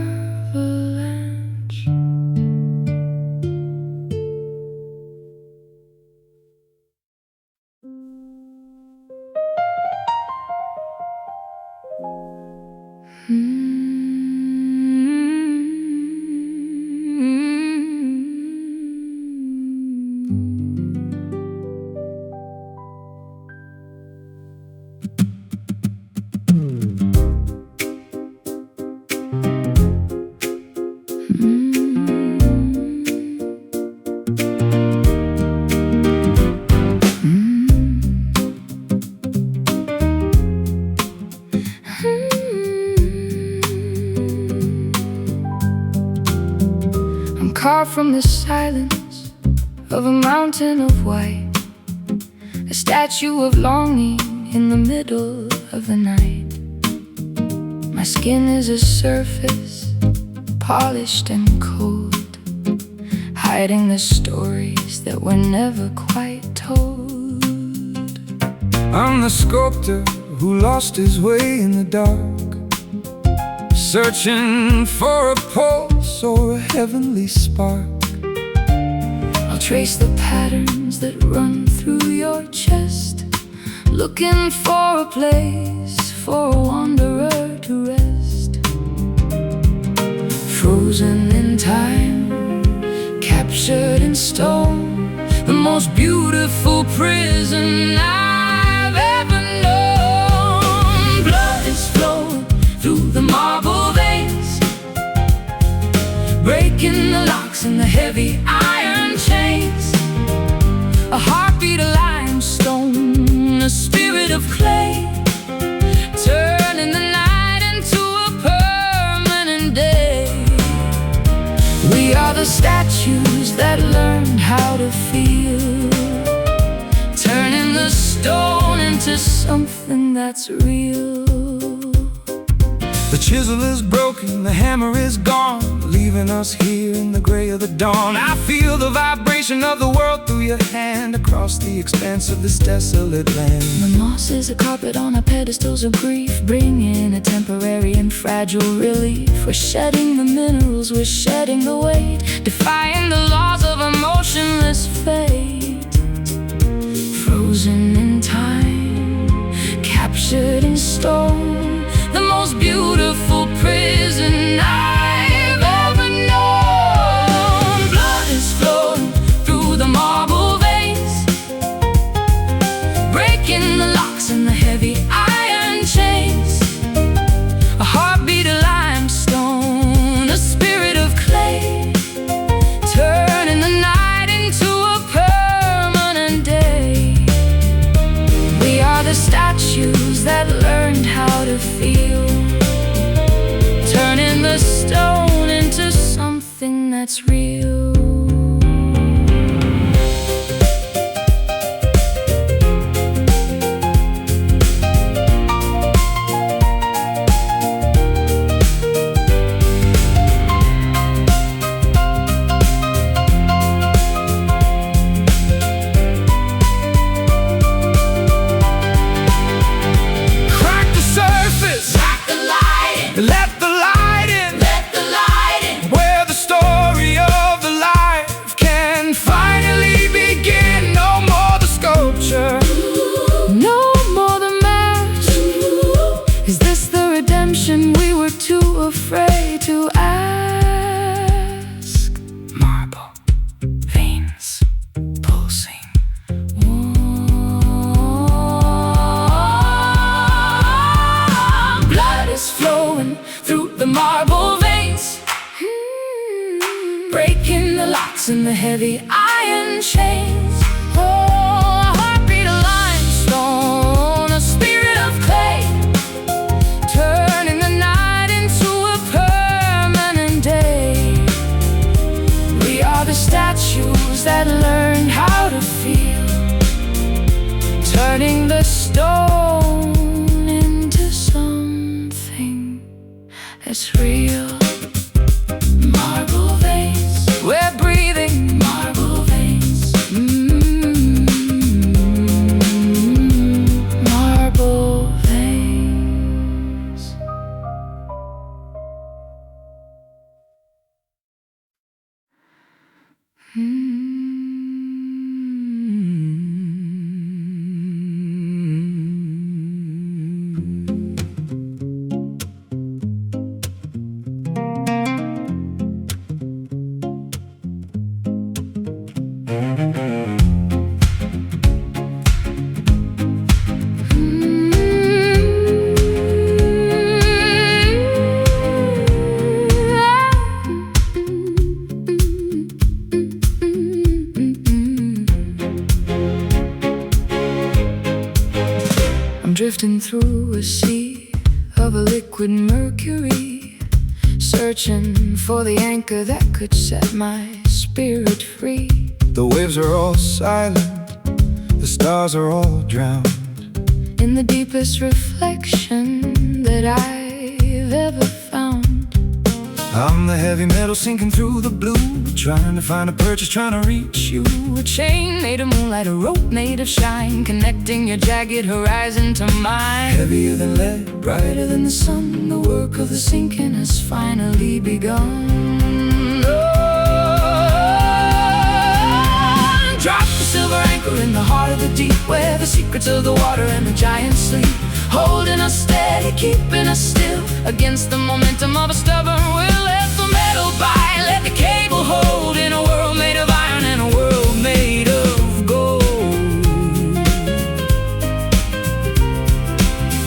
Carved from the silence of a mountain of white, a statue of longing in the middle of the night. My skin is a surface, polished and cold, hiding the stories that were never quite told. I'm the sculptor who lost his way in the dark, searching for a pulse or a heavenly spark. I'll trace the patterns that run through your chest, looking for a place for a wanderer to rest. Frozen in time, captured in stone, the most beautiful prison I've ever known. Blood is flowing through the marble veins, breaking the locks and the heavy iron chains. A heartbeat of limestone, a spirit of clay, turning the night into a permanent day. We are the statues that learned how to feel, turning the stone into something that's real. The chisel is broken, the hammer is gone, leaving us here in the gray of the dawn. I feel the vibration of the world through your hand, across the expanse of this desolate land. The moss is a carpet on our pedestals of grief, bringing a temporary and fragile relief. We're shedding the minerals, we're shedding the weight, defying the laws of a motionless fate. Frozen in time, captured in stone, the most beautiful prison I've ever known. Blood is flowing through the marble veins, breaking the locks and the heavy iron chains. A heartbeat of limestone, a spirit of clay, turning the night into a permanent day. We are the statues that learned how to feel, turning the stone into something that's real. Let the light in, Let the light in, where the story of the life can finally begin. No more the sculpture, no more the mask. Is this the redemption we were too afraid to ask? marble veins pulsing. Blood is flowing through the marble veins, breaking the locks and the heavy iron chains. Oh, a heartbeat of limestone, a spirit of clay, turning the night into a permanent day. We are the statues that learned how to feel, turning the stone into something that's real. Marble veins, we're breathing marble veins. Marble veins. Drifting through a sea of a liquid mercury, searching for the anchor that could set my spirit free. The waves are all silent, the stars are all drowned. in the deepest reflection that I've ever found. I'm the heavy metal sinking through the blue, trying to find a purchase, trying to reach you. A chain made of moonlight, a rope made of shine, connecting your jagged horizon to mine. Heavier than lead, Brighter than the sun, the work of the sinking has finally begun. Drop the silver anchor in the heart of the deep, where the secrets of the water and the giants sleep, holding us steady, keeping us still against the momentum of a stubborn will. Let the metal bite, let the cable hold, in a world made of iron and a world made of gold.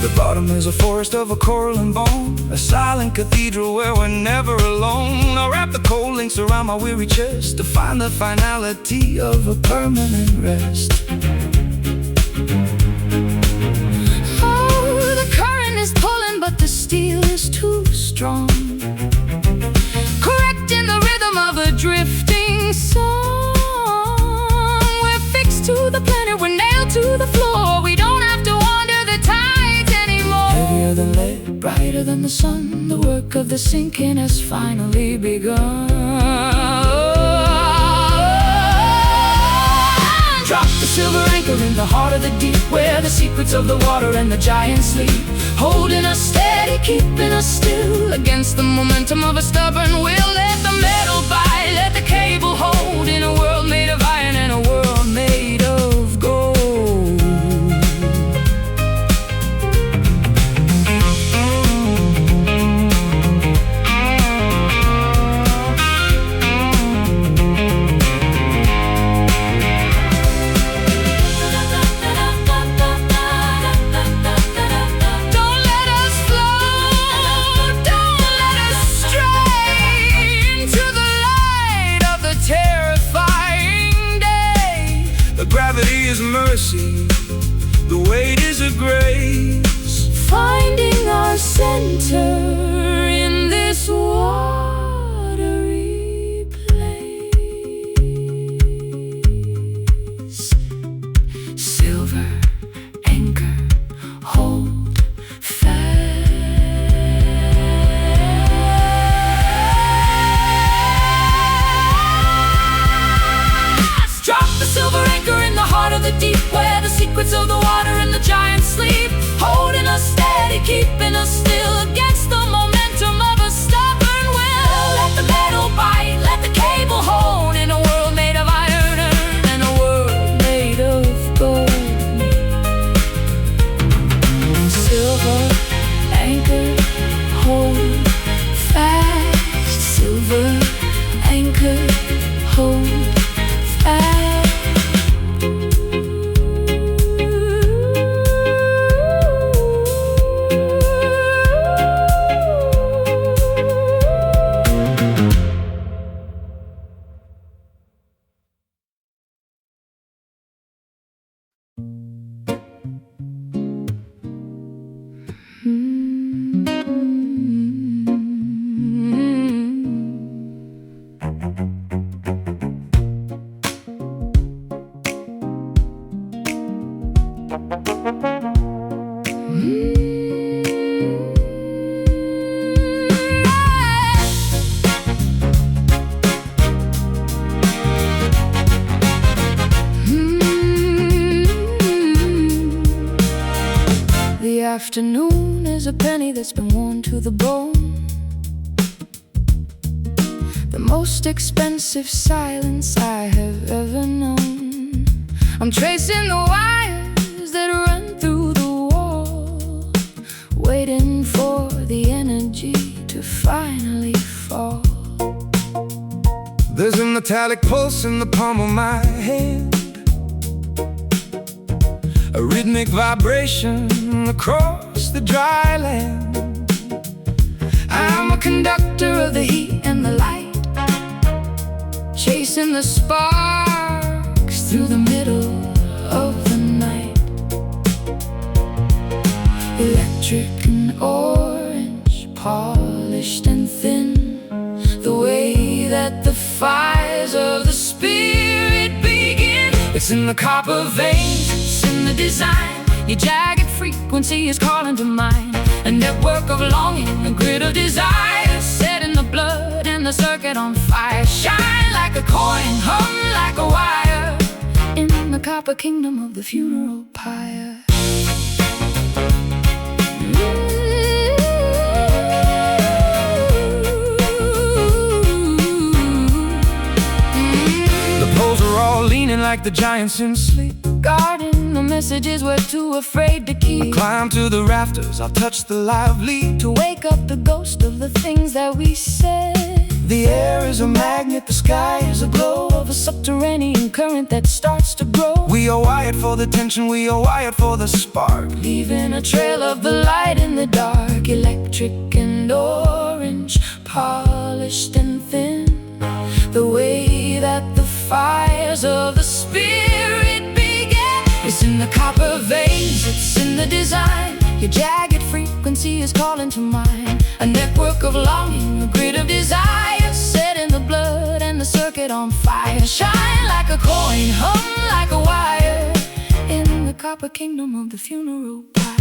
The bottom is a forest of a coral and bone, a silent cathedral where we're never alone. I'll wrap the cold links around my weary chest to find the finality of a permanent rest. Oh, the current is pulling, but the steel is too strong, correcting the rhythm of a drifting song. We're fixed to the planet, we're nailed to the floor. We don't have to wander the tides anymore. Heavier than lead, Brighter than the sun, the work of the sinking has finally begun. Drop the silver anchor in the heart of the deep, where the secrets of the water and the giants sleep, holding us steady, keeping us still against the momentum of a stubborn will. Let the metal bite, let the cable hold, in a world made of iron and a world made of gold. Gravity is mercy, the weight is a grace, Finding our center in this watery place. Silver anchor, hold fast. Drop the silver anchor in the heart of the deep, where the secrets of the water and the giants sleep, holding us steady, keeping us still against the momentum of a stubborn will. Let the metal bite, let the cable hold, in a world made of iron and a world made of gold. Silver anchor, hold fast. Silver anchor, hold fast. The afternoon is a penny that's been worn to the bone, the most expensive silence I have ever known. I'm tracing the wires that run through the wall, waiting for the energy to finally fall. There's a metallic pulse in the palm of my hand, a rhythmic vibration across the dry land. I'm a conductor of the heat and the light, chasing the sparks through the middle of the night. Electric and orange, polished and thin, the way that the fires of the spirit begin. It's in the copper veins, It's in the design, your jagged frequency is calling to mind. A network of longing, a grid of desire, set in the blood and the circuit on fire. Shine like a coin, hum like a wire, in the copper kingdom of the funeral pyre. The poles are all leaning like the giants in sleep, Guarding the messages we're too afraid to keep. climb to the rafters, I'll touch the live lead. To wake up the ghost of the things that we said. The air is a magnet, the sky is a glow Of a subterranean current that starts to grow. We are wired for the tension, we are wired for the spark. Leaving a trail of the light in the dark. Electric and orange, polished and thin. The way that the fires of the spirit began. It's in the copper veins, it's in the design. Your jagged frequency is calling to mind. A network of longing, a grid of desire, set in the blood and the circuit on fire. Shine like a coin, hum like a wire, in the copper kingdom of the funeral pyre.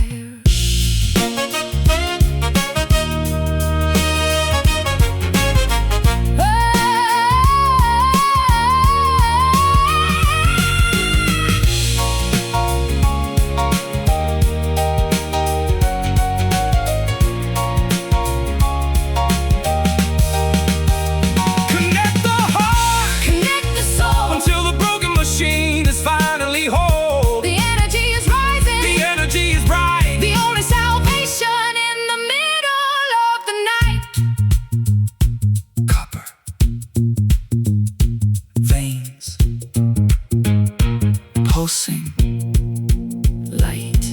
Light.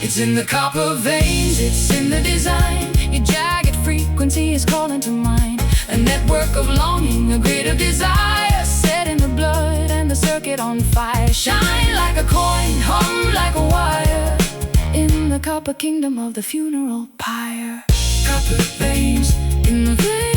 It's in the copper veins, it's in the design. Your jagged frequency is calling to mind. A network of longing, a grid of desire, set in the blood and the circuit on fire. Shine like a coin, hum like a wire, in the copper kingdom of the funeral pyre. Copper veins, in the veins.